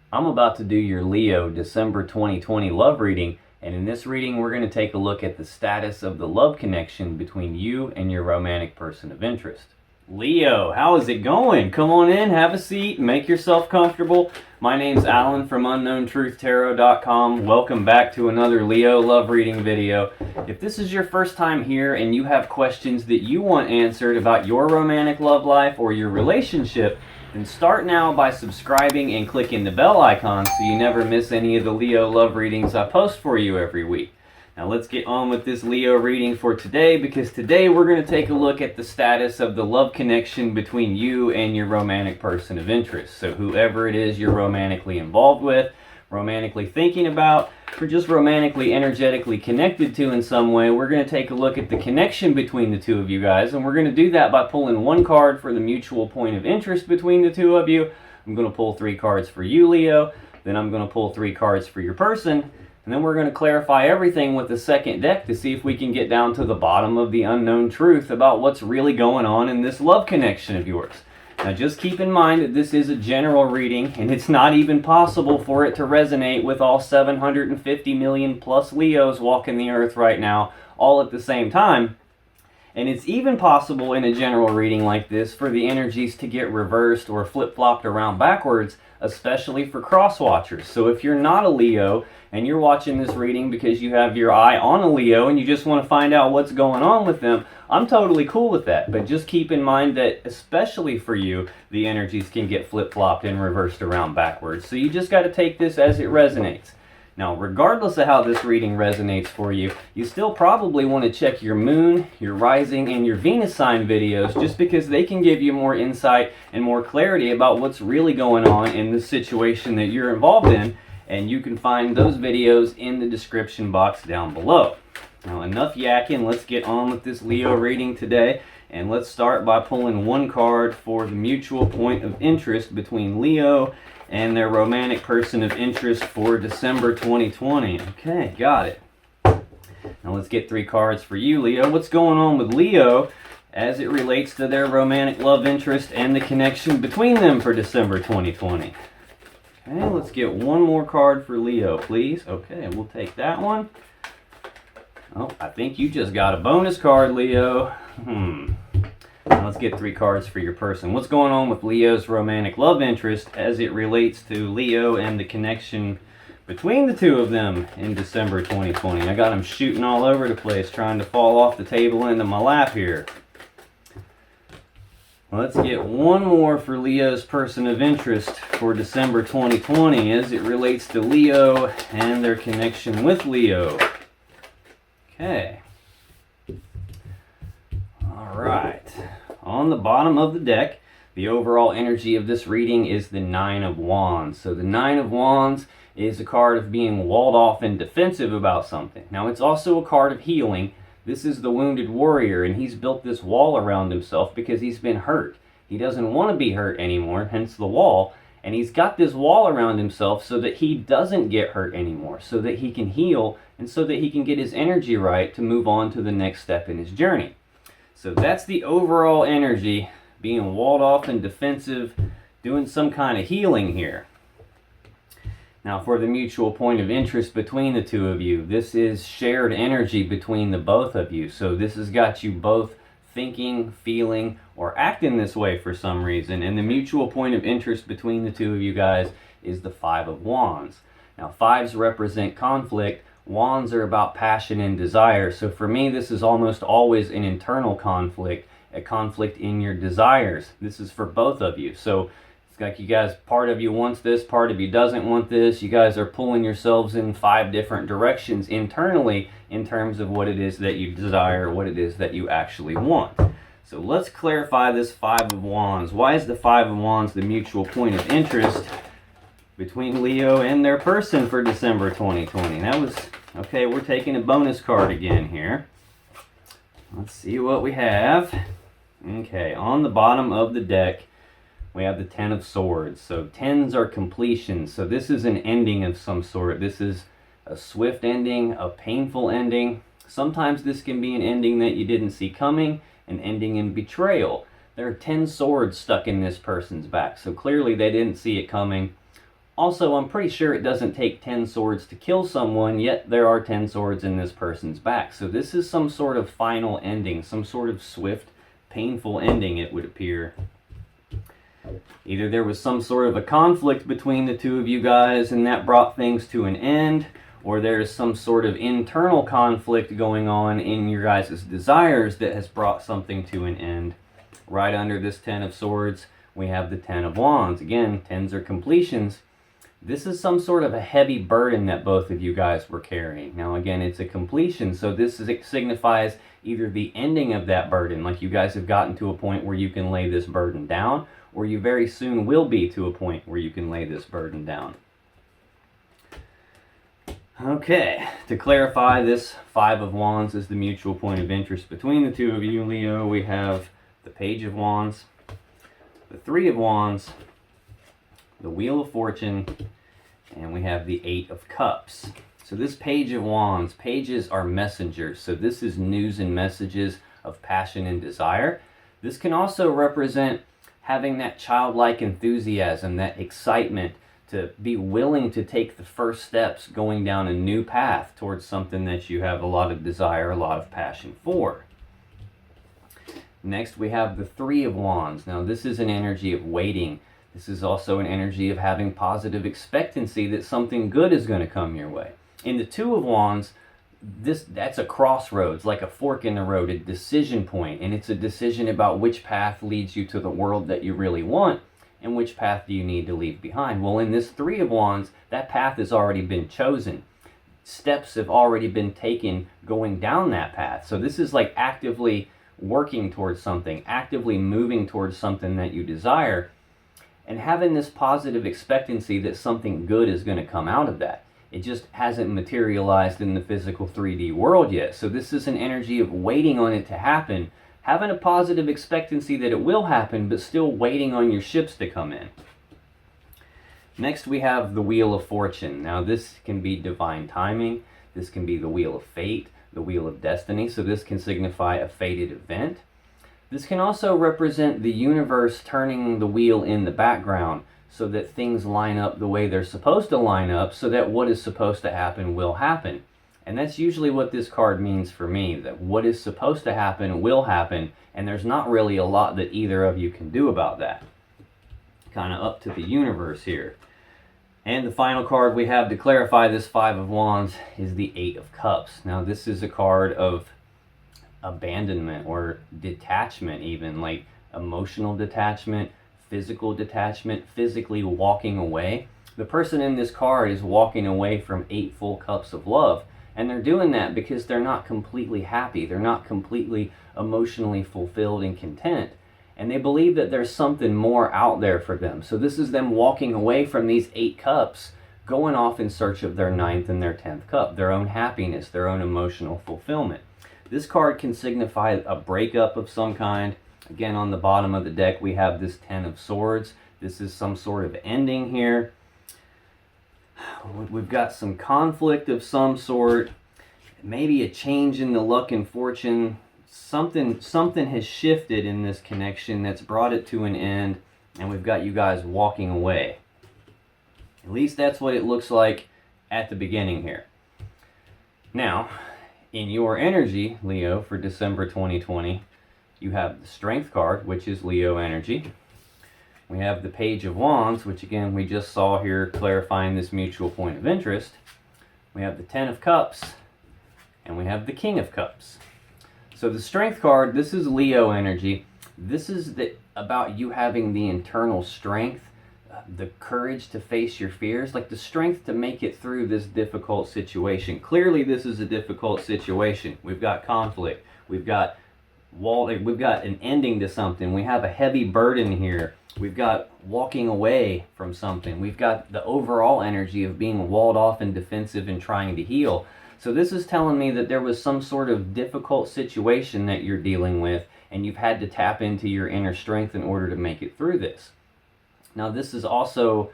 I'm about to do your Leo December 2020 love reading, and in this reading we're going to take a look at the status of the love connection between you and your romantic person of interest. Leo, how is it going? Come on in, have a seat, make yourself comfortable. My name's Alan from UnknownTruthTarot.com. Welcome back to another Leo love reading video. If this is your first time here and you have questions that you want answered about your romantic love life or your relationship, then start now by subscribing and clicking the bell icon so you never miss any of the Leo love readings I post for you every week. Now let's get on with this Leo reading for today, because today we're going to take a look at the status of the love connection between you and your romantic person of interest. So whoever it is you're romantically involved with, romantically thinking about, or just romantically energetically connected to in some way, we're going to take a look at the connection between the two of you guys, and we're going to do that by pulling one card for the mutual point of interest between the two of you. I'm going to pull 3 cards for you, Leo, then I'm going to pull 3 cards for your person, and then we're going to clarify everything with the second deck to see if we can get down to the bottom of the unknown truth about what's really going on in this love connection of yours. Now just keep in mind that this is a general reading, and it's not even possible for it to resonate with all 750 million plus Leos walking the earth right now, all at the same time. And it's even possible in a general reading like this for the energies to get reversed or flip-flopped around backwards, especially for cross-watchers. So if you're not a Leo and you're watching this reading because you have your eye on a Leo and you just want to find out what's going on with them, I'm totally cool with that. But just keep in mind that especially for you, the energies can get flip-flopped and reversed around backwards. So you just got to take this as it resonates. Now, regardless of how this reading resonates for you, you still probably want to check your moon, your rising, and your Venus sign videos, just because they can give you more insight and more clarity about what's really going on in the situation that you're involved in, and you can find those videos in the description box down below. Now, enough yakking, let's get on with this Leo reading today, and let's start by pulling one card for the mutual point of interest between Leo and their romantic person of interest for December 2020. Okay, got it. Now let's get 3 cards for you, Leo. What's going on with Leo as it relates to their romantic love interest and the connection between them for December 2020? Okay, let's get one more card for Leo, please. Okay, we'll take that one. Oh, I think you just got a bonus card, Leo. Now let's get 3 cards for your person. What's going on with Leo's romantic love interest as it relates to Leo and the connection between the two of them in December 2020? I got them shooting all over the place, trying to fall off the table into my lap here. Let's get one more for Leo's person of interest for December 2020 as it relates to Leo and their connection with Leo. Okay. All right. On the bottom of the deck, the overall energy of this reading is the 9 of Wands. So the 9 of Wands is a card of being walled off and defensive about something. Now it's also a card of healing. This is the wounded warrior, and he's built this wall around himself because he's been hurt. He doesn't want to be hurt anymore, hence the wall. And he's got this wall around himself so that he doesn't get hurt anymore, so that he can heal, and so that he can get his energy right to move on to the next step in his journey. So that's the overall energy, being walled off and defensive, doing some kind of healing here. Now for the mutual point of interest between the two of you, this is shared energy between the both of you. So this has got you both thinking, feeling, or acting this way for some reason. And the mutual point of interest between the two of you guys is the 5 of Wands. Now 5s represent conflict. Wands are about passion and desire. So for me, this is almost always an internal conflict, a conflict in your desires. This is for both of you. So it's like you guys, part of you wants this, part of you doesn't want this. You guys are pulling yourselves in 5 different directions internally in terms of what it is that you desire, what it is that you actually want. So let's clarify this 5 of Wands. Why is the 5 of Wands the mutual point of interest between Leo and their person for December 2020? That was, okay, we're taking a bonus card again here. Let's see what we have. Okay, on the bottom of the deck, we have the 10 of Swords. So 10s are completion. So this is an ending of some sort. This is a swift ending, a painful ending. Sometimes this can be an ending that you didn't see coming, an ending in betrayal. There are 10 swords stuck in this person's back. So clearly they didn't see it coming. Also, I'm pretty sure it doesn't take 10 swords to kill someone, yet there are 10 swords in this person's back. So this is some sort of final ending, some sort of swift, painful ending, it would appear. Either there was some sort of a conflict between the two of you guys and that brought things to an end, or there's some sort of internal conflict going on in your guys' desires that has brought something to an end. Right under this 10 of Swords, we have the 10 of Wands. Again, 10s are completions. This is some sort of a heavy burden that both of you guys were carrying. Now again, it's a completion, so this signifies either the ending of that burden, like you guys have gotten to a point where you can lay this burden down, or you very soon will be to a point where you can lay this burden down. Okay, to clarify, this Five of Wands is the mutual point of interest between the two of you, Leo. We have the Page of Wands, the Three of Wands, the Wheel of Fortune, and we have the Eight of Cups. So this Page of Wands, pages are messengers. So this is news and messages of passion and desire. This can also represent having that childlike enthusiasm, that excitement to be willing to take the first steps going down a new path towards something that you have a lot of desire, a lot of passion for. Next, we have the Three of Wands. Now, this is an energy of waiting. This is also an energy of having positive expectancy that something good is going to come your way. In the Two of Wands, that's a crossroads, like a fork in the road, a decision point, and it's a decision about which path leads you to the world that you really want and which path do you need to leave behind. Well, in this Three of Wands, that path has already been chosen. Steps have already been taken going down that path. So this is like actively working towards something, actively moving towards something that you desire, and having this positive expectancy that something good is going to come out of that. It just hasn't materialized in the physical 3D world yet. So this is an energy of waiting on it to happen, having a positive expectancy that it will happen, but still waiting on your ships to come in. Next, we have the Wheel of Fortune. Now, this can be divine timing. This can be the Wheel of Fate, the Wheel of Destiny. So this can signify a fated event. This can also represent the universe turning the wheel in the background so that things line up the way they're supposed to line up, so that what is supposed to happen will happen. And that's usually what this card means for me, that what is supposed to happen will happen, and there's not really a lot that either of you can do about that. Kind of up to the universe here. And the final card we have to clarify this Five of Wands is the Eight of Cups. Now, this is a card of abandonment or detachment, even like emotional detachment, physical detachment, physically walking away. The person in this card is walking away from 8 full cups of love, and they're doing that because they're not completely happy. They're not completely emotionally fulfilled and content, and they believe that there's something more out there for them. So this is them walking away from these 8 cups, going off in search of their 9th and their 10th cup, their own happiness, their own emotional fulfillment. This card can signify a breakup of some kind. Again, on the bottom of the deck, we have this 10 of Swords. This is some sort of ending here. We've got some conflict of some sort. Maybe a change in the luck and fortune. Something has shifted in this connection that's brought it to an end, and we've got you guys walking away. At least that's what it looks like at the beginning here. Now, in your energy, Leo, for December 2020, you have the Strength card, which is Leo energy. We have the Page of Wands, which again we just saw here clarifying this mutual point of interest. We have the 10 of Cups, and we have the King of Cups. So the Strength card, this is Leo energy. This is about you having the internal strength, the courage to face your fears, like the strength to make it through this difficult situation. Clearly this is a difficult situation. We've got conflict. We've got an ending to something. We have a heavy burden here. We've got walking away from something. We've got the overall energy of being walled off and defensive and trying to heal. So this is telling me that there was some sort of difficult situation that you're dealing with, and you've had to tap into your inner strength in order to make it through this. Now, this is also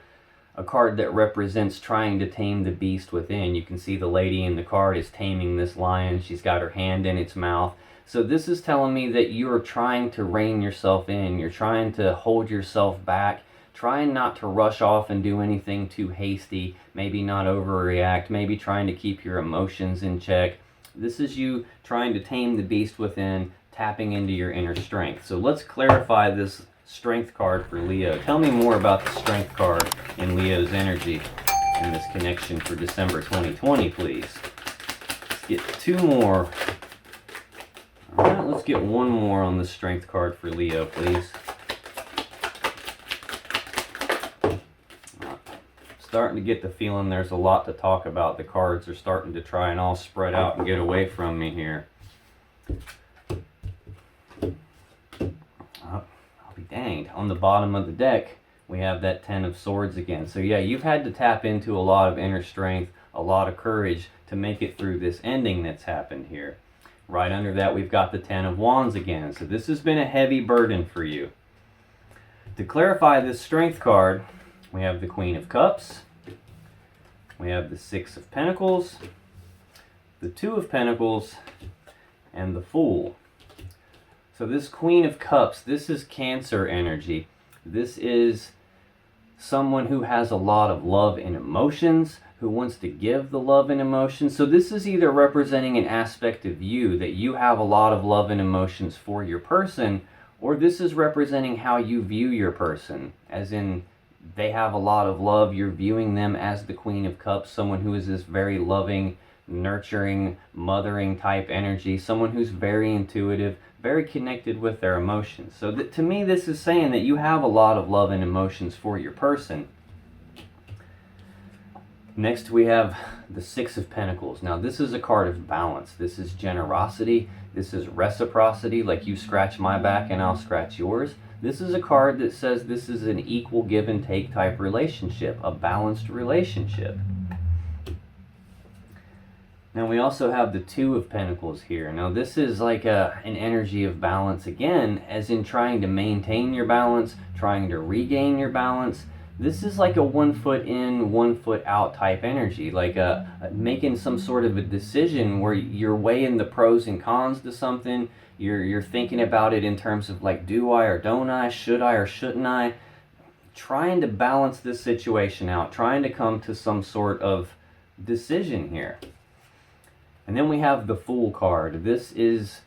a card that represents trying to tame the beast within. You can see the lady in the card is taming this lion. She's got her hand in its mouth. So this is telling me that you're trying to rein yourself in. You're trying to hold yourself back trying not to rush off and do anything too hasty, maybe not overreact, maybe trying to keep your emotions in check. This is you trying to tame the beast within, tapping into your inner strength. So let's clarify this strength card for Leo. Tell me more about the strength card in Leo's energy in this connection for December 2020, please. Let's get two more. All right, let's get one more on the strength card for Leo, please. Starting to get the feeling there's a lot to talk about. The cards are starting to try and all spread out and get away from me here. I'll be danged. On the bottom of the deck, we have that Ten of Swords again. So yeah, you've had to tap into a lot of inner strength, a lot of courage to make it through this ending that's happened here. Right under that, we've got the Ten of Wands again. So this has been a heavy burden for you. To clarify this strength card, we have the Queen of Cups, we have the Six of Pentacles, the Two of Pentacles, and the Fool. So this Queen of Cups, this is Cancer energy. This is someone who has a lot of love and emotions, who wants to give the love and emotions. So this is either representing an aspect of you, that you have a lot of love and emotions for your person, or this is representing how you view your person, as in they have a lot of love, you're viewing them as the Queen of Cups, someone who is this very loving, nurturing, mothering type energy, someone who's very intuitive, very connected with their emotions. So to me, this is saying that you have a lot of love and emotions for your person. Next, we have the Six of Pentacles. Now, this is a card of balance. This is generosity. This is reciprocity, like you scratch my back and I'll scratch yours. This is a card that says this is an equal give and take type relationship, a balanced relationship. Now, we also have the Two of Pentacles here. Now, this is like an energy of balance again, as in trying to maintain your balance, trying to regain your balance. This is like a 1 foot in, 1 foot out type energy, like making some sort of a decision where you're weighing the pros and cons to something. You're thinking about it in terms of like, do I or don't I, should I or shouldn't I? Trying to balance this situation out, trying to come to some sort of decision here. And then we have the Fool card. This is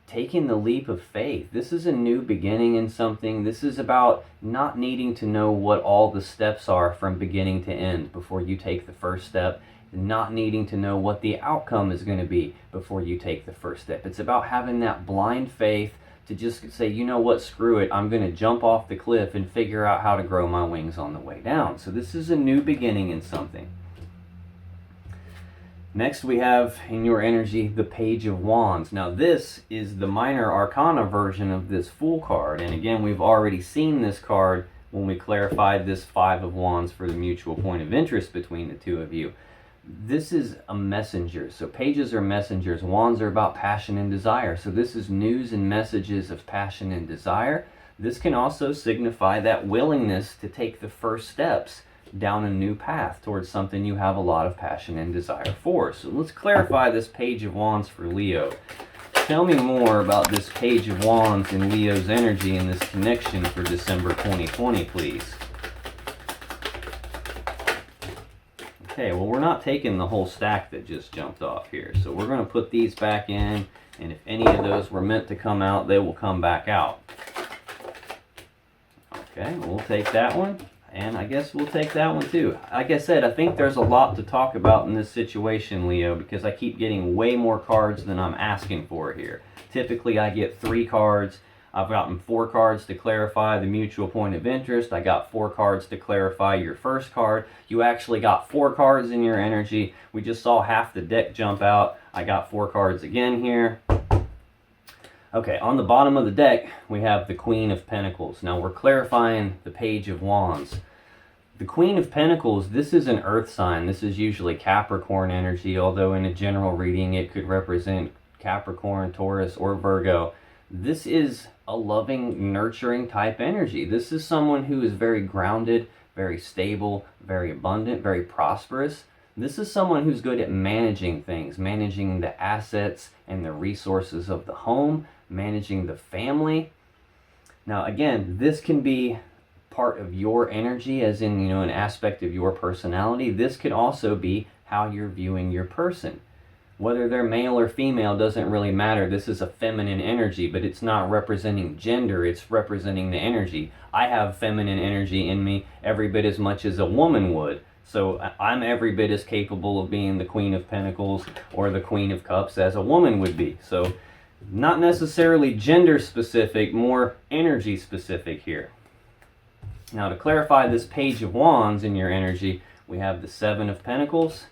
taking the leap of faith. This is a new beginning in something. This is about not needing to know what all the steps are from beginning to end before you take the first step. Not needing to know what the outcome is going to be before you take the first step. It's about having that blind faith to just say, you know what, screw it. I'm going to jump off the cliff and figure out how to grow my wings on the way down. So this is a new beginning in something. Next, we have in your energy the Page of Wands. Now, this is the minor arcana version of this Fool card. And again, we've already seen this card when we clarified this Five of Wands for the mutual point of interest between the two of you. This is a messenger. So pages are messengers. Wands are about passion and desire. So this is news and messages of passion and desire. This can also signify that willingness to take the first steps down a new path towards something you have a lot of passion and desire for. So let's clarify this Page of Wands for Leo. Tell me more about this Page of Wands and Leo's energy in this connection for December 2020, please. Okay, well, we're not taking the whole stack that just jumped off here. So we're going to put these back in, and if any of those were meant to come out, they will come back out. Okay, we'll take that one. And I guess we'll take that one too. Like I said, I think there's a lot to talk about in this situation, Leo, because I keep getting way more cards than I'm asking for here. Typically, I get 3 cards. I've gotten 4 cards to clarify the mutual point of interest. I got 4 cards to clarify your first card. You actually got 4 cards in your energy. We just saw half the deck jump out. I got 4 cards again here. Okay, on the bottom of the deck, we have the Queen of Pentacles. Now, we're clarifying the Page of Wands. The Queen of Pentacles, this is an earth sign. This is usually Capricorn energy, although in a general reading, it could represent Capricorn, Taurus, or Virgo. This is a loving, nurturing type energy. This is someone who is very grounded, very stable, very abundant, very prosperous. This is someone who's good at managing things, managing the assets and the resources of the home, managing the family. Now, again, this can be part of your energy, as in, you know, an aspect of your personality. This could also be how you're viewing your person. Whether they're male or female doesn't really matter. This is a feminine energy, but it's not representing gender, it's representing the energy. I have feminine energy in me every bit as much as a woman would. So I'm every bit as capable of being the Queen of Pentacles or the Queen of Cups as a woman would be. So not necessarily gender specific, more energy specific here. Now, to clarify this Page of Wands in your energy, we have the Seven of Pentacles,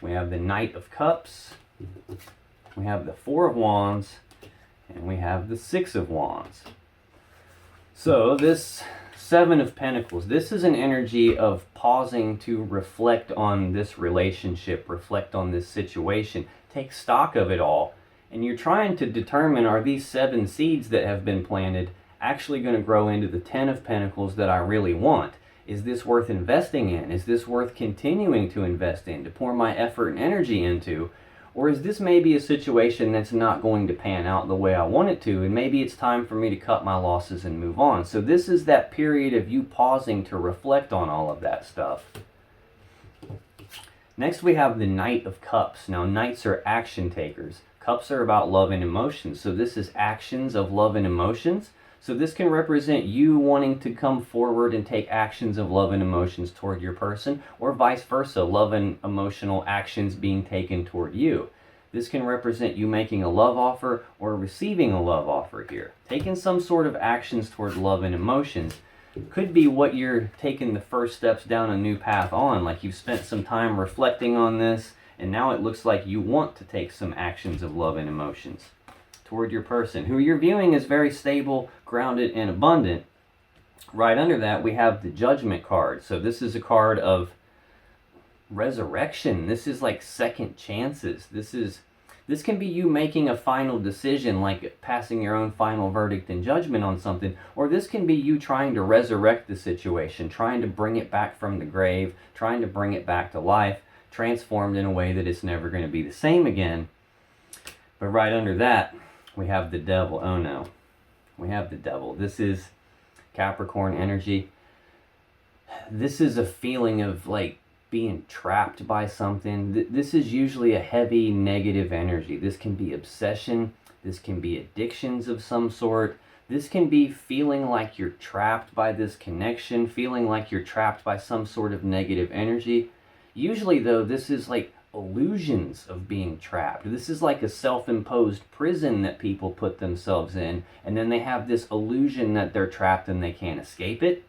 we have the Knight of Cups, we have the Four of Wands, and we have the Six of Wands. So this Seven of Pentacles, this is an energy of pausing to reflect on this relationship, reflect on this situation, take stock of it all. And you're trying to determine, are these 7 seeds that have been planted actually going to grow into the 10 of Pentacles that I really want? Is this worth investing in? Is this worth continuing to invest in, to pour my effort and energy into? Or is this maybe a situation that's not going to pan out the way I want it to, and maybe it's time for me to cut my losses and move on? So this is that period of you pausing to reflect on all of that stuff. Next we have the Knight of Cups. Now, Knights are action takers. Cups are about love and emotions. So this is actions of love and emotions. So this can represent you wanting to come forward and take actions of love and emotions toward your person, or vice versa, love and emotional actions being taken toward you. This can represent you making a love offer or receiving a love offer here. Taking some sort of actions toward love and emotions could be what you're taking the first steps down a new path on, like you've spent some time reflecting on this, and now it looks like you want to take some actions of love and emotions toward your person, who you're viewing as very stable, grounded, and abundant. Right under that, we have the Judgment card. So this is a card of resurrection. This is like second chances. This can be you making a final decision, like passing your own final verdict and judgment on something, or this can be you trying to resurrect the situation, trying to bring it back from the grave, trying to bring it back to life, transformed in a way that it's never going to be the same again. But right under that, we have the Devil. Oh no. We have the Devil. This is Capricorn energy. This is a feeling of like being trapped by something. This is usually a heavy negative energy. This can be obsession. This can be addictions of some sort. This can be feeling like you're trapped by this connection, feeling like you're trapped by some sort of negative energy. Usually though, this is like illusions of being trapped. This is like a self-imposed prison that people put themselves in, and then they have this illusion that they're trapped and they can't escape it.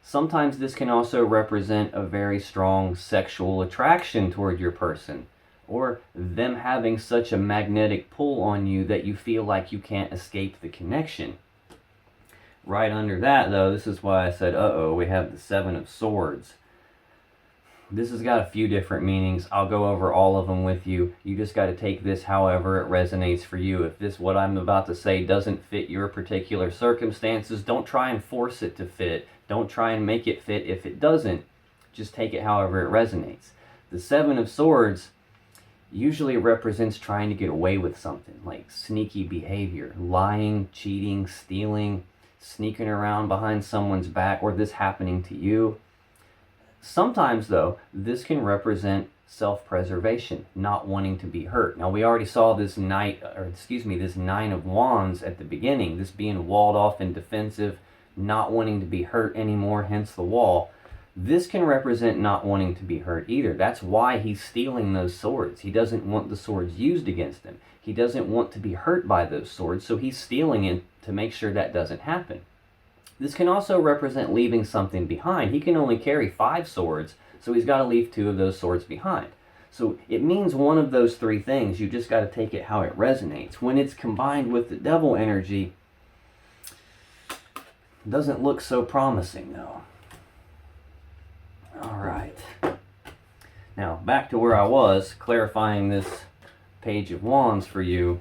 Sometimes this can also represent a very strong sexual attraction toward your person, or them having such a magnetic pull on you that you feel like you can't escape the connection. Right under that though, this is why I said, uh-oh, we have the Seven of Swords. This has got a few different meanings. I'll go over all of them with you. You just got to take this however it resonates for you. If this, what I'm about to say, doesn't fit your particular circumstances, don't try and force it to fit. Don't try and make it fit if it doesn't. Just take it however it resonates. The Seven of Swords usually represents trying to get away with something, like sneaky behavior, lying, cheating, stealing, sneaking around behind someone's back, or this happening to you. Sometimes, though, this can represent self-preservation, not wanting to be hurt. Now, we already saw this this Nine of Wands at the beginning, this being walled off and defensive, not wanting to be hurt anymore, hence the wall. This can represent not wanting to be hurt either. That's why he's stealing those swords. He doesn't want the swords used against him. He doesn't want to be hurt by those swords, so he's stealing it to make sure that doesn't happen. This can also represent leaving something behind. He can only carry 5 swords, so he's got to leave 2 of those swords behind. So it means one of those 3 things. You just got to take it how it resonates. When it's combined with the Devil energy, it doesn't look so promising though. All right. Now back to where I was, clarifying this Page of Wands for you.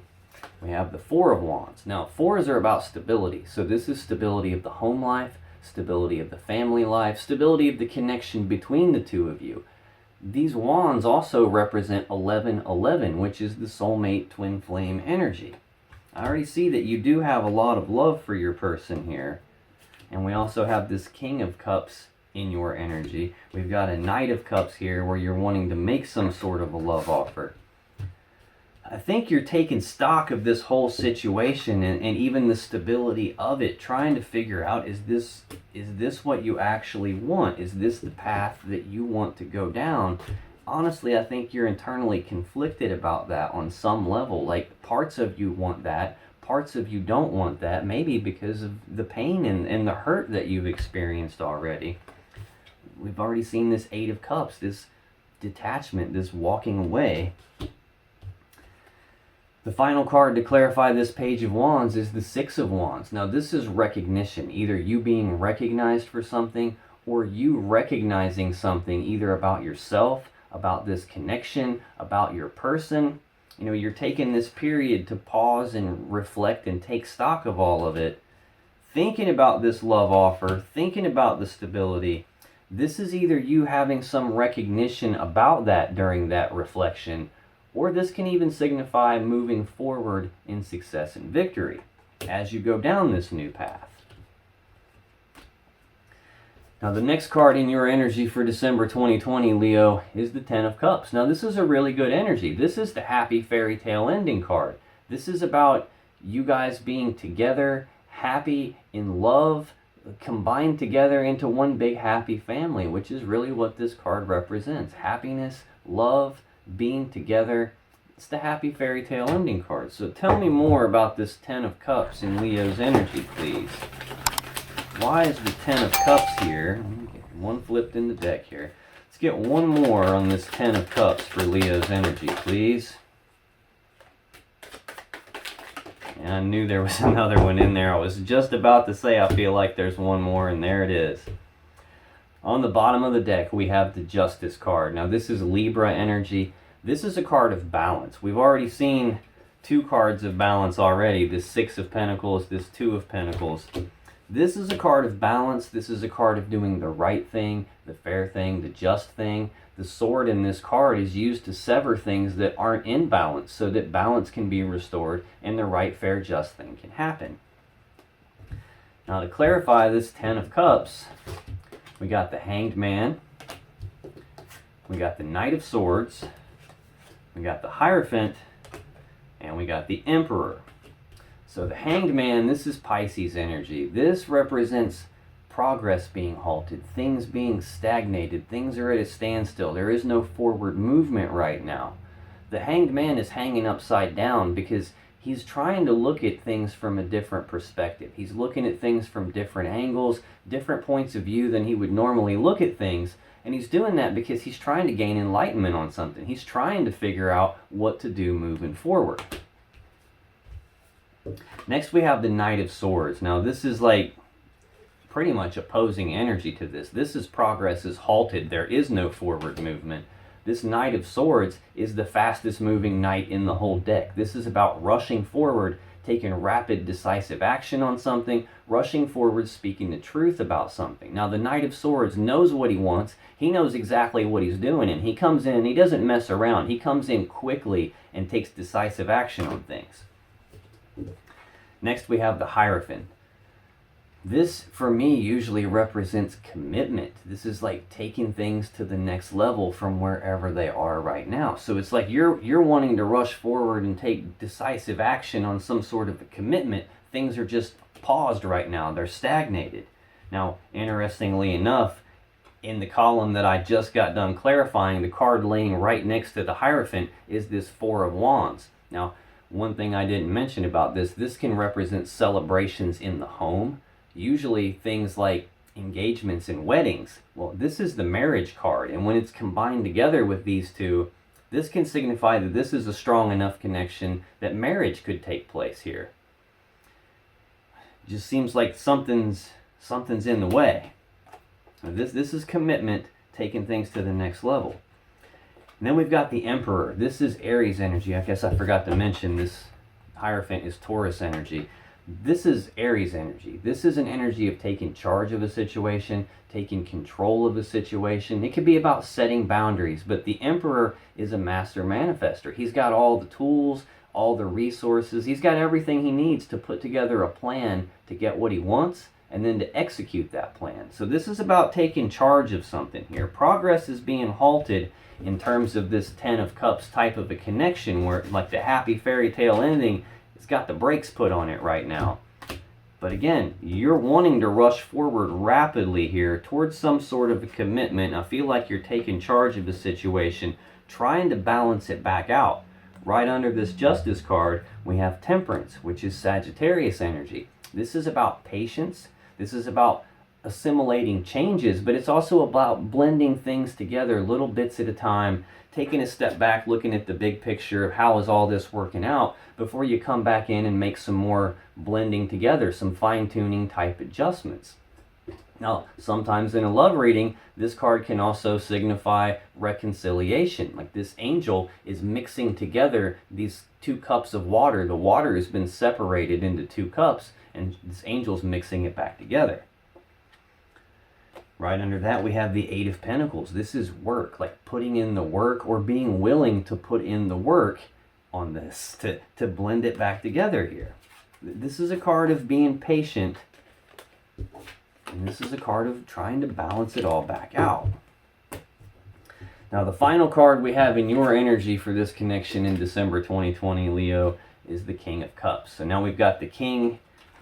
We have the Four of Wands. Now, 4s are about stability. So this is stability of the home life, stability of the family life, stability of the connection between the two of you. These wands also represent 1111, which is the soulmate twin flame energy. I already see that you do have a lot of love for your person here. And we also have this King of Cups in your energy. We've got a Knight of Cups here where you're wanting to make some sort of a love offer. I think you're taking stock of this whole situation and even the stability of it, trying to figure out, is this what you actually want? Is this the path that you want to go down? Honestly, I think you're internally conflicted about that on some level. Like, parts of you want that, parts of you don't want that, maybe because of the pain and the hurt that you've experienced already. We've already seen this Eight of Cups, this detachment, this walking away. The final card to clarify this Page of Wands is the Six of Wands. Now, this is recognition, either you being recognized for something or you recognizing something either about yourself, about this connection, about your person. You know, you're taking this period to pause and reflect and take stock of all of it, thinking about this love offer, thinking about the stability. This is either you having some recognition about that during that reflection, or this can even signify moving forward in success and victory as you go down this new path. Now, the next card in your energy for December 2020, Leo, is the Ten of Cups. Now, this is a really good energy. This is the happy fairy tale ending card. This is about you guys being together, happy, in love, combined together into one big happy family, which is really what this card represents. Happiness, love, being together. It's the happy fairy tale ending card. So tell me more about this Ten of Cups in Leo's energy, please. Why is the Ten of Cups here? Let me get one flipped in the deck here. Let's get one more on this Ten of Cups for Leo's energy, please. And I knew there was another one in there. I was just about to say I feel like there's one more, and there it is. On the bottom of the deck, we have the Justice card. Now, this is Libra energy. This is a card of balance. We've already seen two cards of balance already. This Six of Pentacles, this Two of Pentacles. This is a card of balance. This is a card of doing the right thing, the fair thing, the just thing. The sword in this card is used to sever things that aren't in balance so that balance can be restored and the right, fair, just thing can happen. Now, to clarify this Ten of Cups, we got the Hanged Man, we got the Knight of Swords, we got the Hierophant, and we got the Emperor. So the Hanged Man, this is Pisces energy. This represents progress being halted, things being stagnated, things are at a standstill. There is no forward movement right now. The Hanged Man is hanging upside down because he's trying to look at things from a different perspective. He's looking at things from different angles, different points of view than he would normally look at things. And he's doing that because he's trying to gain enlightenment on something. He's trying to figure out what to do moving forward. Next, we have the Knight of Swords. Now, this is like pretty much opposing energy to this. This is progress is halted. There is no forward movement. This Knight of Swords is the fastest moving knight in the whole deck. This is about rushing forward, taking rapid, decisive action on something, rushing forward, speaking the truth about something. Now, the Knight of Swords knows what he wants. He knows exactly what he's doing, and he comes in and he doesn't mess around. He comes in quickly and takes decisive action on things. Next, we have the Hierophant. This, for me, usually represents commitment. This is like taking things to the next level from wherever they are right now. So it's like you're wanting to rush forward and take decisive action on some sort of a commitment. Things are just paused right now. They're stagnated. Now, interestingly enough, in the column that I just got done clarifying, the card laying right next to the Hierophant is this Four of Wands. Now, one thing I didn't mention about this can represent celebrations in the home. Usually things like engagements and weddings. Well, this is the marriage card, and when it's combined together with these two, this can signify that this is a strong enough connection that marriage could take place here. It just seems like something's in the way. This is commitment, taking things to the next level. And then we've got the Emperor. This is Aries energy. I guess I forgot to mention this Hierophant is Taurus energy. This is Aries energy. This is an energy of taking charge of a situation, taking control of a situation. It could be about setting boundaries, but the Emperor is a master manifester. He's got all the tools, all the resources. He's got everything he needs to put together a plan to get what he wants and then to execute that plan. So this is about taking charge of something here. Progress is being halted in terms of this Ten of Cups type of a connection where, like the happy fairy tale ending, it's got the brakes put on it right now. But again, you're wanting to rush forward rapidly here towards some sort of a commitment. I feel like you're taking charge of the situation, trying to balance it back out. Right under this Justice card, we have Temperance, which is Sagittarius energy. This is about patience. This is about assimilating changes, but it's also about blending things together little bits at a time, taking a step back, looking at the big picture of how is all this working out before you come back in and make some more blending together, some fine-tuning type adjustments. Now, sometimes in a love reading, this card can also signify reconciliation. Like this angel is mixing together these two cups of water. The water has been separated into two cups, and this angel's mixing it back together. Right under that, we have the Eight of Pentacles. This is work, like putting in the work or being willing to put in the work on this to blend it back together here. This is a card of being patient, and this is a card of trying to balance it all back out. Now, the final card we have in your energy for this connection in December 2020, Leo, is the King of Cups. So now we've got the King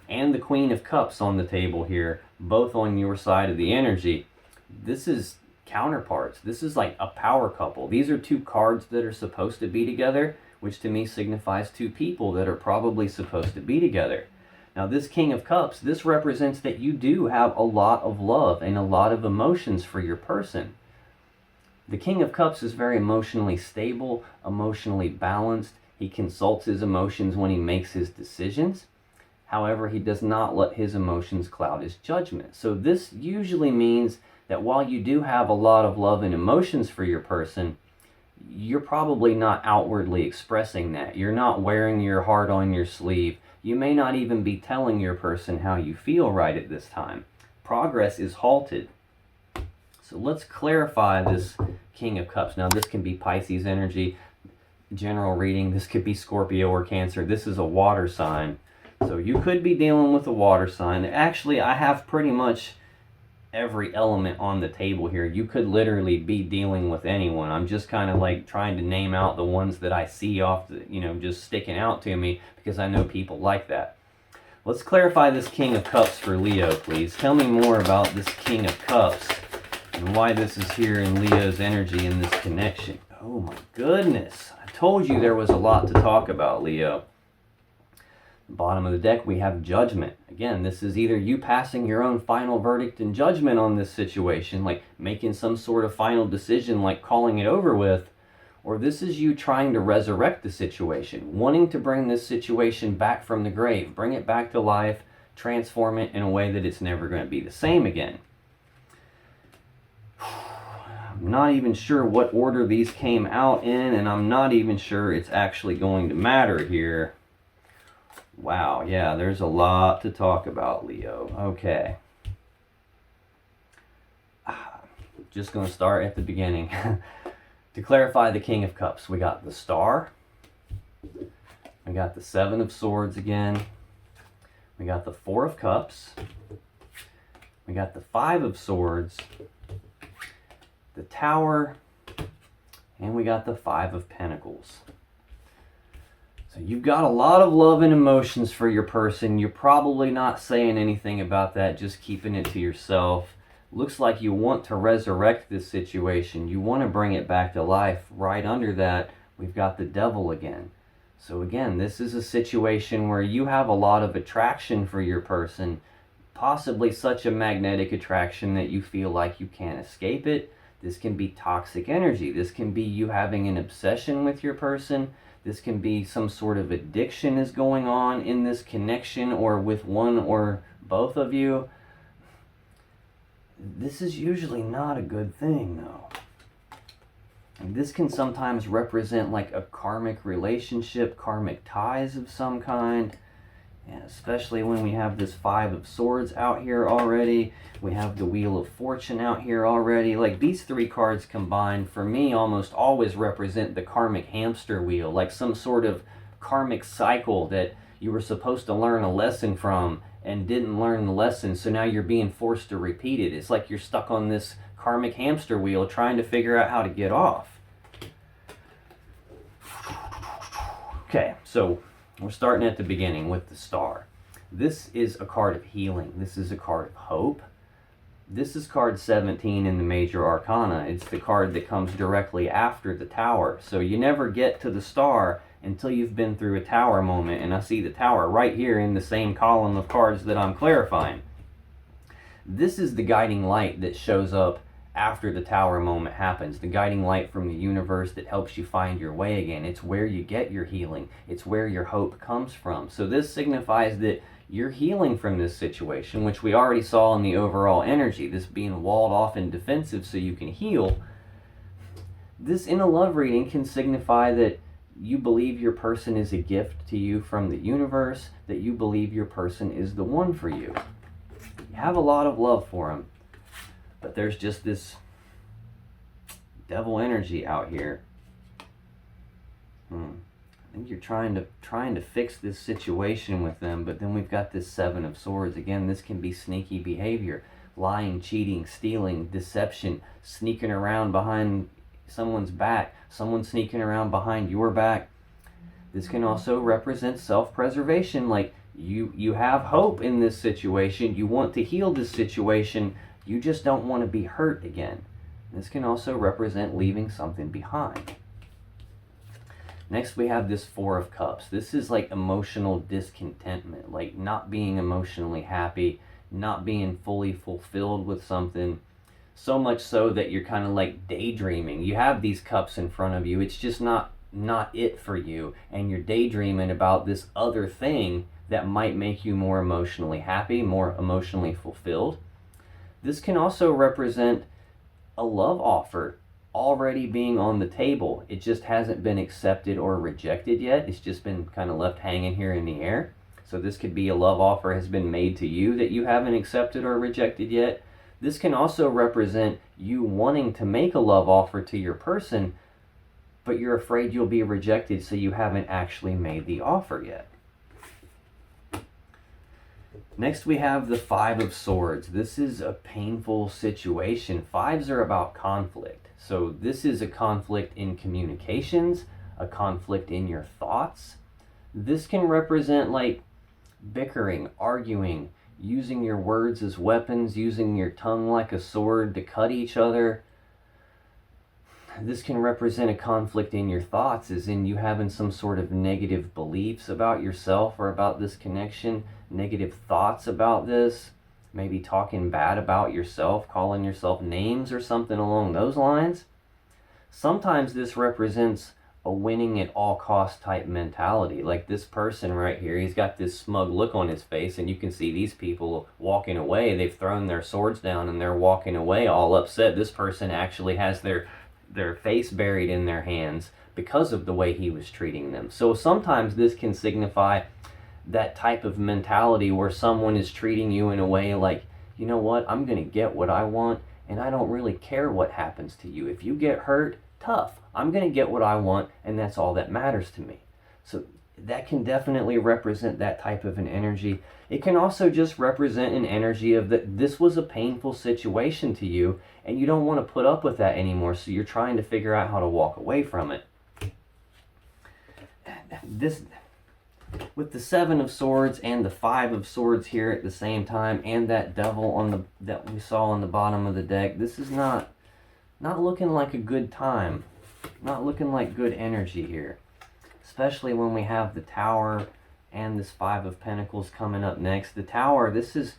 and the Queen of Cups on the table here, both on your side of the energy. This is counterparts. This is like a power couple. These are two cards that are supposed to be together, which to me signifies two people that are probably supposed to be together. Now, this King of Cups, this represents that you do have a lot of love and a lot of emotions for your person. The King of Cups is very emotionally stable, emotionally balanced. He consults his emotions when he makes his decisions. However, he does not let his emotions cloud his judgment. So this usually means that while you do have a lot of love and emotions for your person, you're probably not outwardly expressing that. You're not wearing your heart on your sleeve. You may not even be telling your person how you feel right at this time. Progress is halted. So let's clarify this King of Cups. Now, this can be Pisces energy, general reading. This could be Scorpio or Cancer. This is a water sign. So you could be dealing with a water sign. Actually, I have pretty much every element on the table here. You could literally be dealing with anyone. I'm just kind of like trying to name out the ones that I see off the, just sticking out to me because I know people like that. Let's clarify this King of Cups for Leo, please. Tell me more about this King of Cups and why this is here in Leo's energy in this connection. Oh my goodness. I told you there was a lot to talk about, Leo. Bottom of the deck, we have Judgment. Again, this is either you passing your own final verdict and judgment on this situation, like making some sort of final decision, like calling it over with, or this is you trying to resurrect the situation, wanting to bring this situation back from the grave, bring it back to life, transform it in a way that it's never going to be the same again. I'm not even sure what order these came out in, and I'm not even sure it's actually going to matter here. Wow, yeah, there's a lot to talk about, Leo. Okay. Just going to start at the beginning. To clarify the King of Cups, we got the Star. We got the Seven of Swords again. We got the Four of Cups. We got the Five of Swords. The Tower. And we got the Five of Pentacles. So you've got a lot of love and emotions for your person. You're probably not saying anything about that, just keeping it to yourself. Looks like you want to resurrect this situation. You want to bring it back to life. Right under that, we've got the Devil again. So again, this is a situation where you have a lot of attraction for your person, possibly such a magnetic attraction that you feel like you can't escape it. This can be toxic energy. This can be you having an obsession with your person. This can be some sort of addiction is going on in this connection or with one or both of you. This is usually not a good thing, though. And this can sometimes represent like a karmic relationship, karmic ties of some kind. And especially when we have this Five of Swords out here already. We have the Wheel of Fortune out here already. Like these three cards combined, for me, almost always represent the karmic hamster wheel. Like some sort of karmic cycle that you were supposed to learn a lesson from and didn't learn the lesson, so now you're being forced to repeat it. It's like you're stuck on this karmic hamster wheel trying to figure out how to get off. Okay, so we're starting at the beginning with the Star. This is a card of healing. This is a card of hope. This is card 17 in the Major Arcana. It's the card that comes directly after the Tower. So you never get to the Star until you've been through a Tower moment. And I see the Tower right here in the same column of cards that I'm clarifying. This is the guiding light that shows up after the Tower moment happens. The guiding light from the universe that helps you find your way again. It's where you get your healing. It's where your hope comes from. So this signifies that you're healing from this situation, which we already saw in the overall energy, this being walled off and defensive so you can heal. This in a love reading can signify that you believe your person is a gift to you from the universe, that you believe your person is the one for you. You have a lot of love for them, but there's just this devil energy out here. I think you're trying to fix this situation with them, but then we've got this Seven of Swords. Again, this can be sneaky behavior, lying, cheating, stealing, deception, sneaking around behind someone's back, someone sneaking around behind your back. This can also represent self-preservation, like you have hope in this situation, you want to heal this situation, you just don't want to be hurt again. This can also represent leaving something behind. Next we have this Four of Cups. This is like emotional discontentment, like not being emotionally happy, not being fully fulfilled with something, so much so that you're kind of like daydreaming. You have these cups in front of you, it's just not it for you, and you're daydreaming about this other thing that might make you more emotionally happy, more emotionally fulfilled. This can also represent a love offer already being on the table. It just hasn't been accepted or rejected yet. It's just been kind of left hanging here in the air. So this could be a love offer has been made to you that you haven't accepted or rejected yet. This can also represent you wanting to make a love offer to your person, but you're afraid you'll be rejected, so you haven't actually made the offer yet. Next we have the Five of Swords. This is a painful situation. Fives are about conflict. So this is a conflict in communications, a conflict in your thoughts. This can represent like bickering, arguing, using your words as weapons, using your tongue like a sword to cut each other. This can represent a conflict in your thoughts, as in you having some sort of negative beliefs about yourself or about this connection, negative thoughts about this, maybe talking bad about yourself, calling yourself names or something along those lines. Sometimes this represents a winning at all cost type mentality. Like this person right here, he's got this smug look on his face, and you can see these people walking away. They've thrown their swords down and they're walking away all upset. This person actually has their face buried in their hands because of the way he was treating them. So sometimes this can signify that type of mentality where someone is treating you in a way like, you know what, I'm going to get what I want, and I don't really care what happens to you. If you get hurt, tough. I'm going to get what I want, and that's all that matters to me. So that can definitely represent that type of an energy. It can also just represent an energy of that this was a painful situation to you, and you don't want to put up with that anymore, so you're trying to figure out how to walk away from it. This, with the Seven of Swords and the Five of Swords here at the same time, and that devil on that we saw on the bottom of the deck, this is not looking like a good time. Not looking like good energy here. Especially when we have the Tower and this Five of Pentacles coming up next. The Tower, this is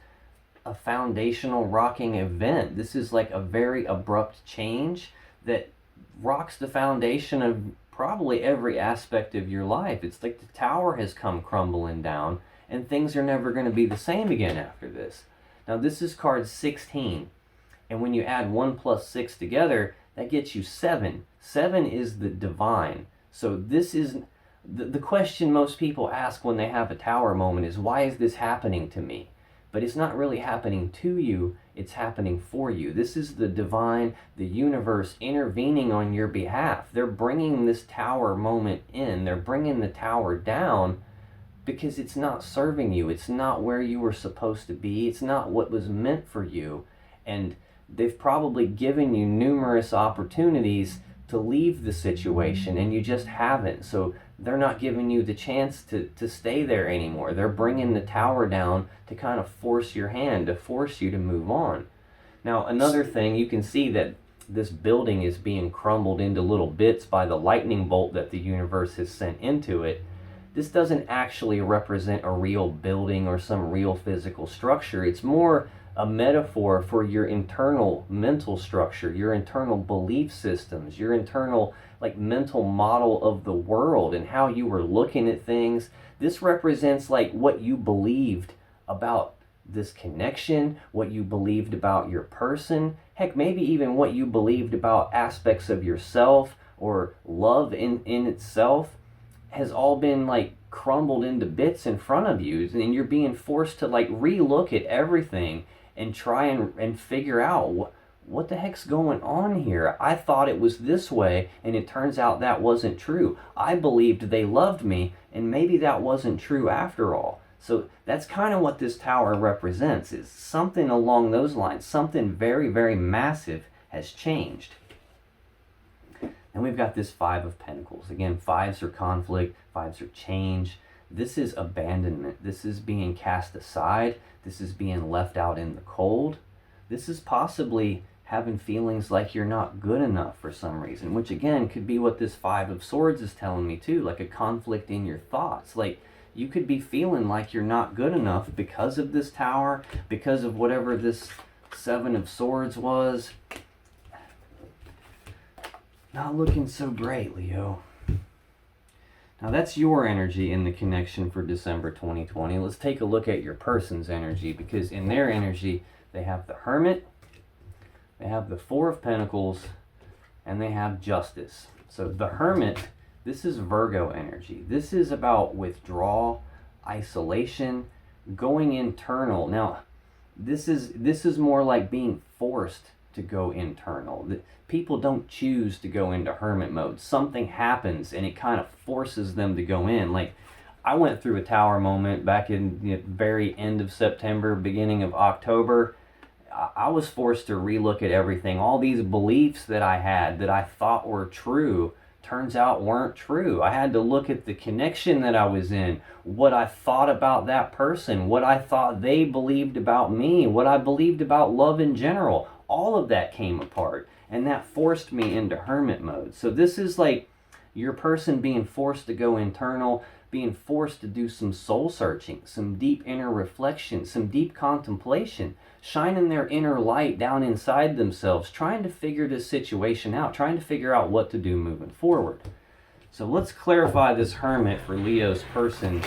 a foundational rocking event. This is like a very abrupt change that rocks the foundation of probably every aspect of your life. It's like the Tower has come crumbling down, and things are never going to be the same again after this. Now this is card 16, and when you add 1 plus 6 together, that gets you 7. 7 is the divine. So this is the question most people ask when they have a Tower moment is, why is this happening to me? But it's not really happening to you, it's happening for you. This is the divine, the universe intervening on your behalf. They're bringing this Tower moment in, they're bringing the Tower down because it's not serving you. It's not where you were supposed to be. It's not what was meant for you. And they've probably given you numerous opportunities to leave the situation, and you just haven't. So they're not giving you the chance to stay there anymore. They're bringing the tower down to kind of force your hand, to force you to move on. Now, another thing, you can see that this building is being crumbled into little bits by the lightning bolt that the universe has sent into it. This doesn't actually represent a real building or some real physical structure. It's more a metaphor for your internal mental structure, your internal belief systems, your internal mental model of the world and how you were looking at things. This represents what you believed about this connection, what you believed about your person, heck, maybe even what you believed about aspects of yourself or love in itself has all been crumbled into bits in front of you, and you're being forced to relook at everything and try and figure out what the heck's going on here. I thought it was this way, and it turns out that wasn't true. I believed they loved me, and maybe that wasn't true after all. So that's kind of what this tower represents, is something along those lines. Something very, very massive has changed. And we've got this Five of Pentacles. Again, fives are conflict, fives are change. This is abandonment. This is being cast aside. This is being left out in the cold. This is possibly having feelings like you're not good enough for some reason, which again could be what this Five of Swords is telling me too, like a conflict in your thoughts. You could be feeling like you're not good enough because of this tower, because of whatever this Seven of Swords was. Not looking so great, Leo. Now that's your energy in the connection for December 2020. Let's take a look at your person's energy, because in their energy, they have the Hermit, they have the Four of Pentacles, and they have Justice. So the Hermit, this is Virgo energy. This is about withdrawal, isolation, going internal. Now, this is more like being forced to go internal. People don't choose to go into hermit mode. Something happens and it kind of forces them to go in. I went through a tower moment back in the very end of September, beginning of October. I was forced to relook at everything. All these beliefs that I had that I thought were true, turns out weren't true. I had to look at the connection that I was in, what I thought about that person, what I thought they believed about me, what I believed about love in general. All of that came apart, and that forced me into hermit mode. So this is your person being forced to go internal, being forced to do some soul searching, some deep inner reflection, some deep contemplation, shining their inner light down inside themselves, trying to figure this situation out, trying to figure out what to do moving forward. So let's clarify this Hermit for Leo's person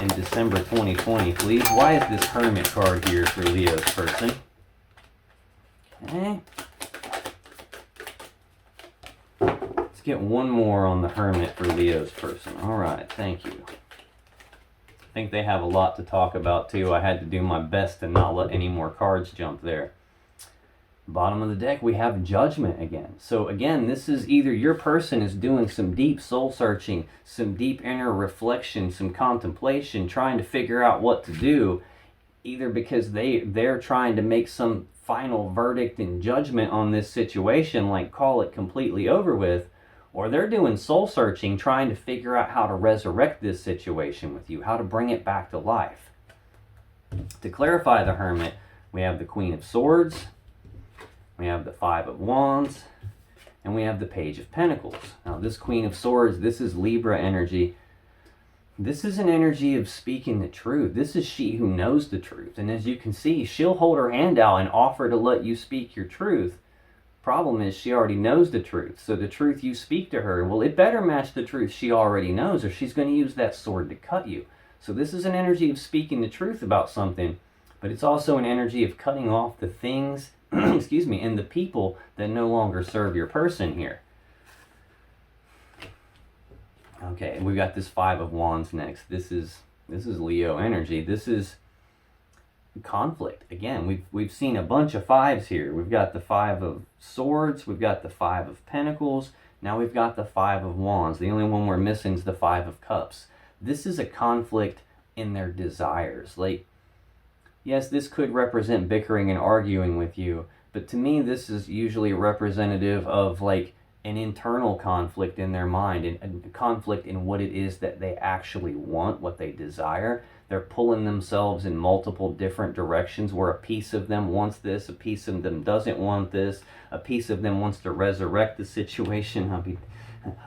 in December 2020, please. Why is this Hermit card here for Leo's person? Okay. Let's get one more on the Hermit for Leo's person. All right, thank you. I think they have a lot to talk about too. I had to do my best to not let any more cards jump there. Bottom of the deck, we have Judgment again. So again, this is either your person is doing some deep soul searching, some deep inner reflection, some contemplation, trying to figure out what to do, either because they're trying to make some final verdict and judgment on this situation, call it completely over with, or they're doing soul searching, trying to figure out how to resurrect this situation with you, how to bring it back to life. To clarify the Hermit, we have the Queen of Swords, we have the Five of Wands, and we have the Page of Pentacles. Now this Queen of Swords, this is Libra energy. This is an energy of speaking the truth. This is she who knows the truth. And as you can see, she'll hold her hand out and offer to let you speak your truth. Problem is, she already knows the truth. So the truth you speak to her, well, it better match the truth she already knows, or she's going to use that sword to cut you. So this is an energy of speaking the truth about something, but it's also an energy of cutting off the things, excuse me, and the people that no longer serve your person here. Okay, we've got this Five of Wands next. This is Leo energy. This is conflict. Again, we've seen a bunch of fives here. We've got the Five of Swords, we've got the Five of Pentacles, now we've got the Five of Wands. The only one we're missing is the Five of Cups. This is a conflict in their desires. Like, yes, this could represent bickering and arguing with you, but to me, this is usually representative of like an internal conflict in their mind, and a conflict in what it is that they actually want, what they desire. They're pulling themselves in multiple different directions, where a piece of them wants this, a piece of them doesn't want this, a piece of them wants to resurrect the situation,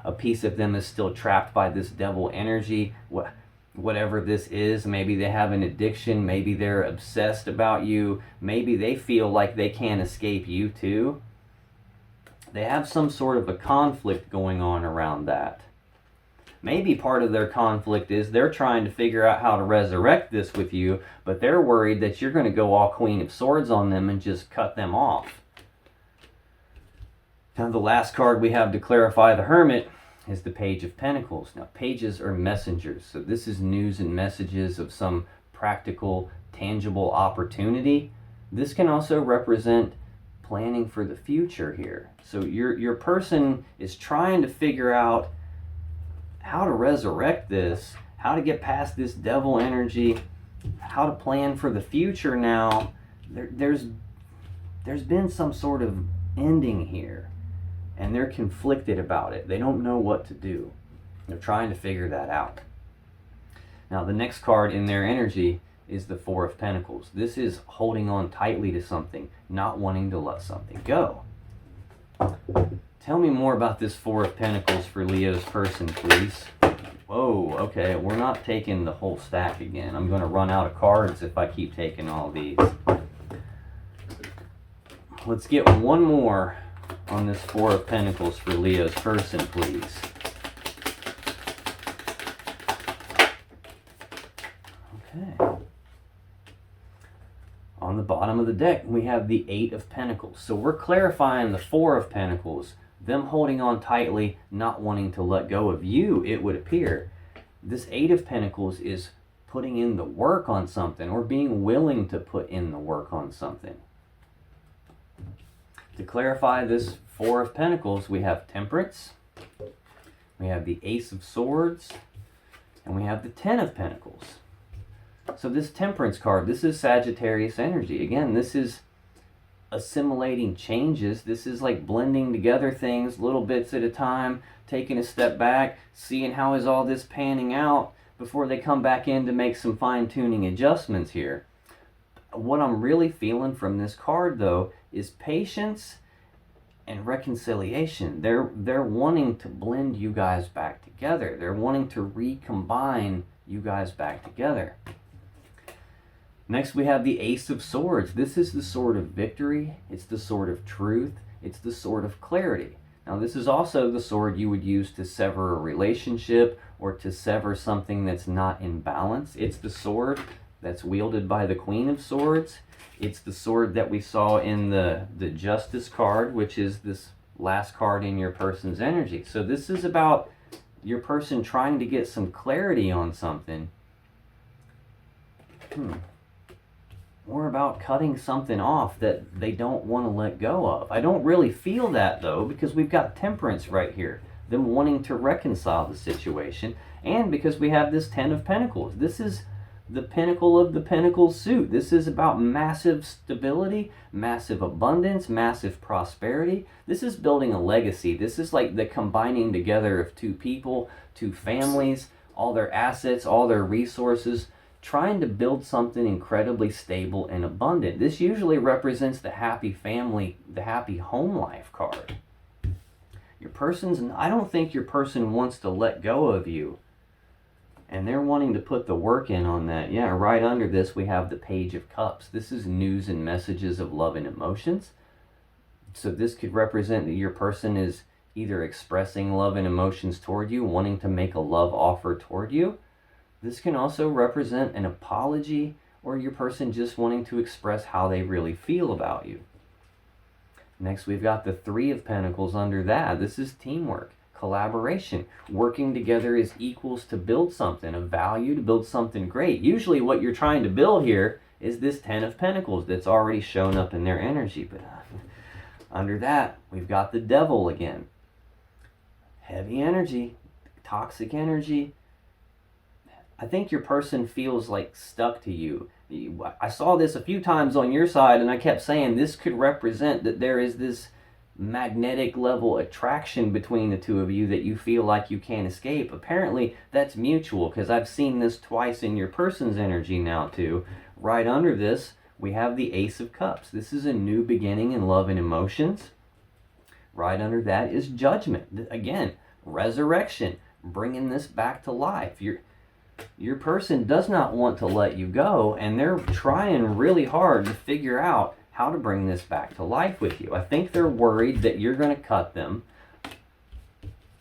a piece of them is still trapped by this devil energy. Whatever this is, maybe they have an addiction, maybe they're obsessed about you, maybe they feel like they can't escape you too. They have some sort of a conflict going on around that. Maybe part of their conflict is they're trying to figure out how to resurrect this with you, but they're worried that you're going to go all Queen of Swords on them and just cut them off. Now the last card we have to clarify the Hermit is the Page of Pentacles. Now, pages are messengers, so this is news and messages of some practical, tangible opportunity. This can also represent planning for the future here. So your person is trying to figure out how to resurrect this, how to get past this devil energy, how to plan for the future now. There's been some sort of ending here, and they're conflicted about it. They don't know what to do. They're trying to figure that out. Now, the next card in their energy is the Four of Pentacles. This is holding on tightly to something, not wanting to let something go. Tell me more about this Four of Pentacles for Leo's person, please. Whoa, okay, we're not taking the whole stack again. I'm going to run out of cards if I keep taking all these. Let's get one more on this Four of Pentacles for Leo's person, please. Okay. On the bottom of the deck, we have the Eight of Pentacles. So we're clarifying the Four of Pentacles, them holding on tightly, not wanting to let go of you, it would appear. This Eight of Pentacles is putting in the work on something, or being willing to put in the work on something. To clarify this Four of Pentacles, we have Temperance, we have the Ace of Swords, and we have the Ten of Pentacles. So this Temperance card, this is Sagittarius energy. Again, this is assimilating changes. This is like blending together things, little bits at a time, taking a step back, seeing how is all this panning out before they come back in to make some fine-tuning adjustments here. What I'm really feeling from this card, though, is patience and reconciliation. They're wanting to blend you guys back together. They're wanting to recombine you guys back together. Next, we have the Ace of Swords. This is the sword of victory. It's the sword of truth. It's the sword of clarity. Now, this is also the sword you would use to sever a relationship or to sever something that's not in balance. It's the sword that's wielded by the Queen of Swords. It's the sword that we saw in the Justice card, which is this last card in your person's energy. So this is about your person trying to get some clarity on something. Or about cutting something off that they don't want to let go of. I don't really feel that, though, because we've got Temperance right here, them wanting to reconcile the situation, and because we have this Ten of Pentacles. This is the pinnacle of the Pentacles suit. This is about massive stability, massive abundance, massive prosperity. This is building a legacy. This is like the combining together of two people, two families, all their assets, all their resources, trying to build something incredibly stable and abundant. This usually represents the happy family, the happy home life card. I don't think your person wants to let go of you, and they're wanting to put the work in on that. Yeah, right under this we have the Page of Cups. This is news and messages of love and emotions. So this could represent that your person is either expressing love and emotions toward you, wanting to make a love offer toward you. This can also represent an apology, or your person just wanting to express how they really feel about you. Next, we've got the Three of Pentacles under that. This is teamwork, collaboration, working together as equals to build something of value, to build something great. Usually what you're trying to build here is this Ten of Pentacles that's already shown up in their energy. But under that, we've got the Devil again. Heavy energy, toxic energy, I think your person feels like stuck to you. I saw this a few times on your side, and I kept saying this could represent that there is this magnetic level attraction between the two of you that you feel like you can't escape. Apparently that's mutual, because I've seen this twice in your person's energy now too. Right under this we have the Ace of Cups. This is a new beginning in love and emotions. Right under that is Judgment. Again, resurrection, bringing this back to life. Your person does not want to let you go, and they're trying really hard to figure out how to bring this back to life with you. I think they're worried that you're going to cut them.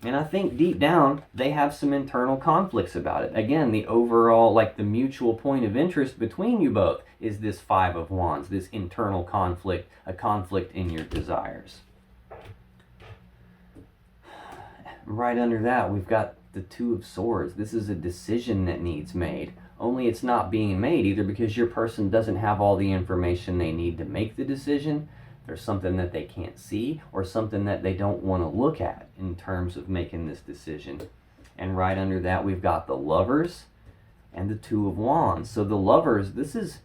And I think deep down, they have some internal conflicts about it. Again, the overall, like the mutual point of interest between you both is this Five of Wands, this internal conflict, a conflict in your desires. Right under that, we've got the Two of Swords. This is a decision that needs made. Only it's not being made either because your person doesn't have all the information they need to make the decision. There's something that they can't see, or something that they don't want to look at in terms of making this decision. And right under that, we've got the Lovers and the Two of Wands. So the Lovers, this is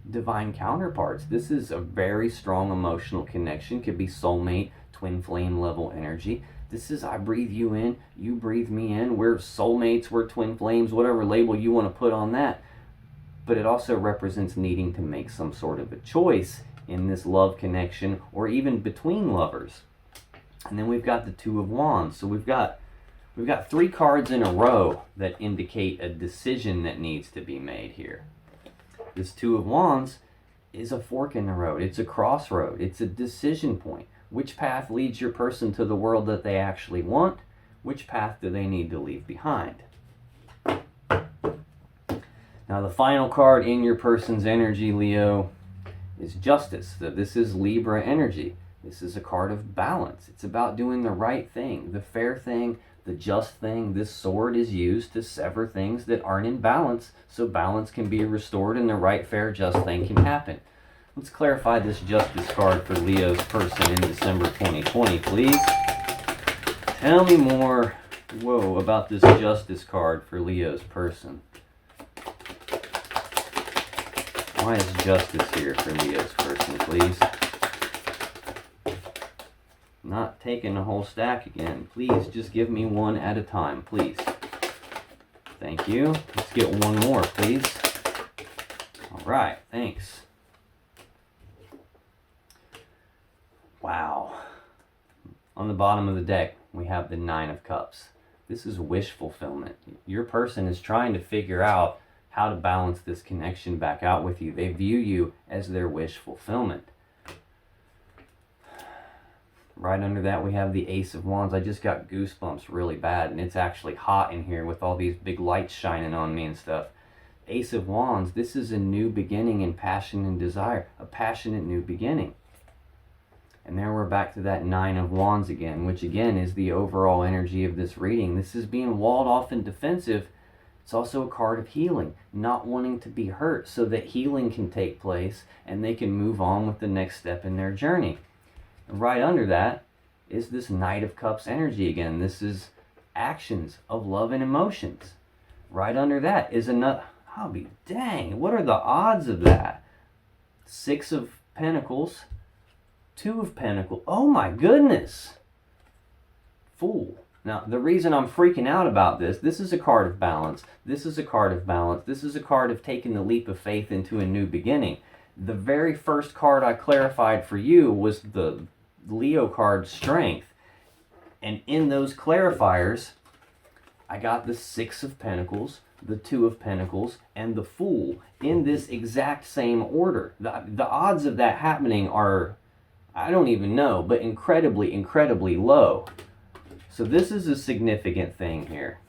divine counterparts. This is a very strong emotional connection. Could be soulmate, twin flame level energy. This is, I breathe you in, you breathe me in. We're soulmates, we're twin flames, whatever label you want to put on that. But it also represents needing to make some sort of a choice in this love connection, or even between lovers. And then we've got the Two of Wands. So we've got three cards in a row that indicate a decision that needs to be made here. This Two of Wands is a fork in the road. It's a crossroad. It's a decision point. Which path leads your person to the world that they actually want? Which path do they need to leave behind? Now the final card in your person's energy, Leo, is Justice. So this is Libra energy. This is a card of balance. It's about doing the right thing, the fair thing, the just thing. This sword is used to sever things that aren't in balance, so balance can be restored and the right, fair, just thing can happen. Let's clarify this Justice card for Leo's person in December 2020, please. Tell me more, about this Justice card for Leo's person. Why is Justice here for Leo's person, please? Not taking the whole stack again. Please, just give me one at a time, please. Thank you. Let's get one more, please. All right, thanks. Wow. On the bottom of the deck, we have the Nine of Cups. This is wish fulfillment. Your person is trying to figure out how to balance this connection back out with you. They view you as their wish fulfillment. Right under that, we have the Ace of Wands. I just got goosebumps really bad, and it's actually hot in here with all these big lights shining on me and stuff. Ace of Wands, this is a new beginning in passion and desire, a passionate new beginning. And there we're back to that Nine of Wands again, which again is the overall energy of this reading. This is being walled off and defensive. It's also a card of healing, not wanting to be hurt so that healing can take place and they can move on with the next step in their journey. And right under that is this Knight of Cups energy again. This is actions of love and emotions. Right under that is another, I'll be dang, what are the odds of that? Six of Pentacles, Two of Pentacles. Oh my goodness. Fool. Now, the reason I'm freaking out about this is a card of balance. This is a card of balance. This is a card of taking the leap of faith into a new beginning. The very first card I clarified for you was the Leo card, Strength. And in those clarifiers, I got the Six of Pentacles, the Two of Pentacles, and the Fool in this exact same order. The odds of that happening are, I don't even know, but incredibly, incredibly low. So this is a significant thing here.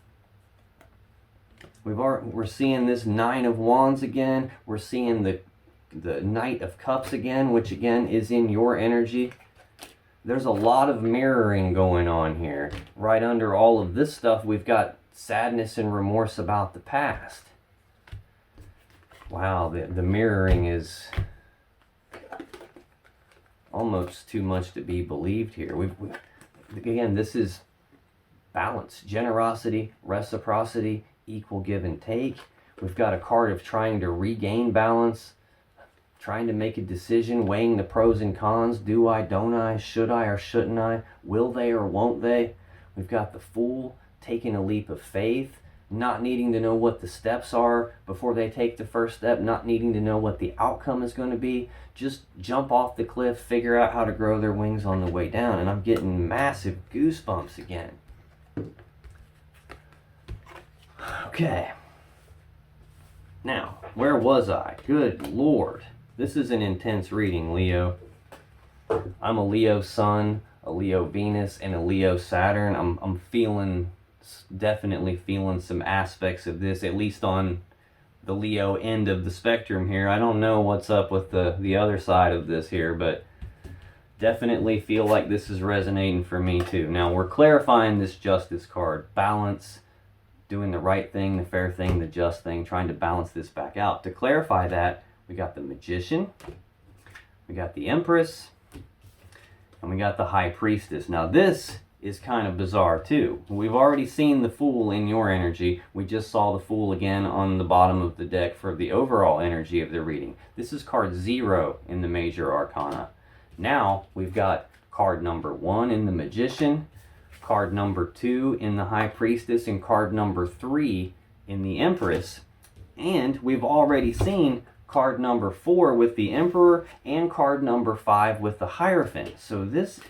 We're seeing this Nine of Wands again. We're seeing the Knight of Cups again, which again is in your energy. There's a lot of mirroring going on here. Right under all of this stuff, we've got sadness and remorse about the past. Wow, the mirroring is almost too much to be believed here. Again, this is balance, generosity, reciprocity, equal give and take. We've got a card of trying to regain balance, trying to make a decision, weighing the pros and cons. Do I, don't I, should I or shouldn't I, will they or won't they? We've got the Fool, taking a leap of faith, not needing to know what the steps are before they take the first step, not needing to know what the outcome is going to be. Just jump off the cliff, figure out how to grow their wings on the way down. And I'm getting massive goosebumps again. Okay. Now, where was I? Good Lord. This is an intense reading, Leo. I'm a Leo Sun, a Leo Venus, and a Leo Saturn. I'm definitely feeling some aspects of this, at least on the Leo end of the spectrum here. I don't know what's up with the other side of this here, but definitely feel like this is resonating for me too. Now, we're clarifying this Justice card. Balance, doing the right thing, the fair thing, the just thing, trying to balance this back out. To clarify that, we got the Magician, we got the Empress, and we got the High Priestess. Now this is kind of bizarre too. We've already seen the Fool in your energy. We just saw the Fool again on the bottom of the deck for the overall energy of the reading. This is card 0 in the Major Arcana. Now we've got card number 1 in the Magician, card number 2 in the High Priestess, and card number 3 in the Empress. And we've already seen card number 4 with the Emperor and card number 5 with the Hierophant. So this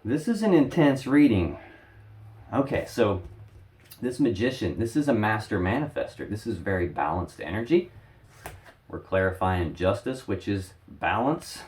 is an intense reading. Okay, so this Magician, this is a master manifester. This is very balanced energy. We're clarifying Justice, which is balance.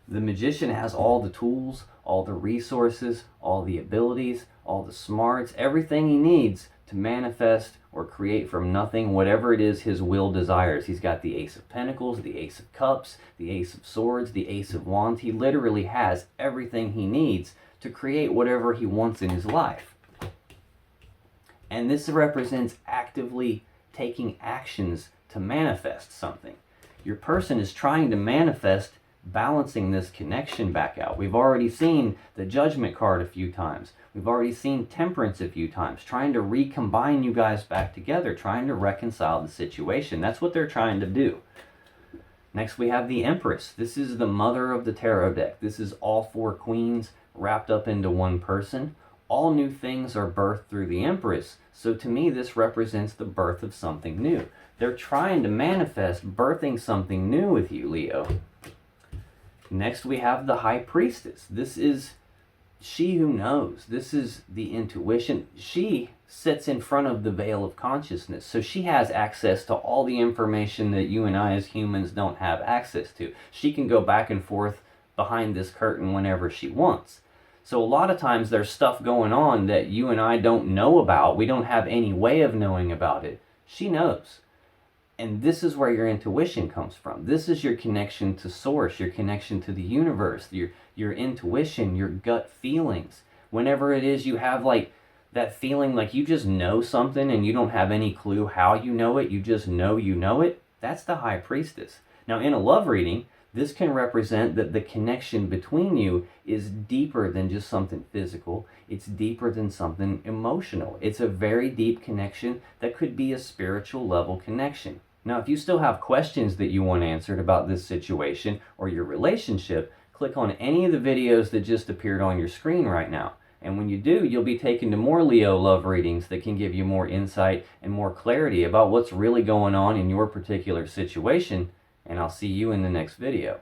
The Magician has all the tools, all the resources, all the abilities, all the smarts, everything he needs to manifest or create from nothing whatever it is his will desires. He's got the Ace of Pentacles, the Ace of Cups, the Ace of Swords, the Ace of Wands. He literally has everything he needs to create whatever he wants in his life. And this represents actively taking actions to manifest something. Your person is trying to manifest balancing this connection back out. We've already seen the Judgment card a few times. We've already seen Temperance a few times, trying to recombine you guys back together, trying to reconcile the situation. That's what they're trying to do. Next we have the Empress. This is the mother of the tarot deck. This is all 4 queens wrapped up into one person. All new things are birthed through the Empress. So to me, this represents the birth of something new. They're trying to manifest birthing something new with you, Leo. Next we have the High Priestess. This is she who knows. This is the intuition. She sits in front of the veil of consciousness. So she has access to all the information that you and I as humans don't have access to. She can go back and forth behind this curtain whenever she wants. So a lot of times there's stuff going on that you and I don't know about. We don't have any way of knowing about it. She knows. And this is where your intuition comes from. This is your connection to source, your connection to the universe, your intuition, your gut feelings. Whenever it is you have like that feeling like you just know something and you don't have any clue how you know it, you just know you know it, that's the High Priestess. Now in a love reading, this can represent that the connection between you is deeper than just something physical. It's deeper than something emotional. It's a very deep connection that could be a spiritual level connection. Now, if you still have questions that you want answered about this situation or your relationship, click on any of the videos that just appeared on your screen right now. And when you do, you'll be taken to more Leo love readings that can give you more insight and more clarity about what's really going on in your particular situation. And I'll see you in the next video.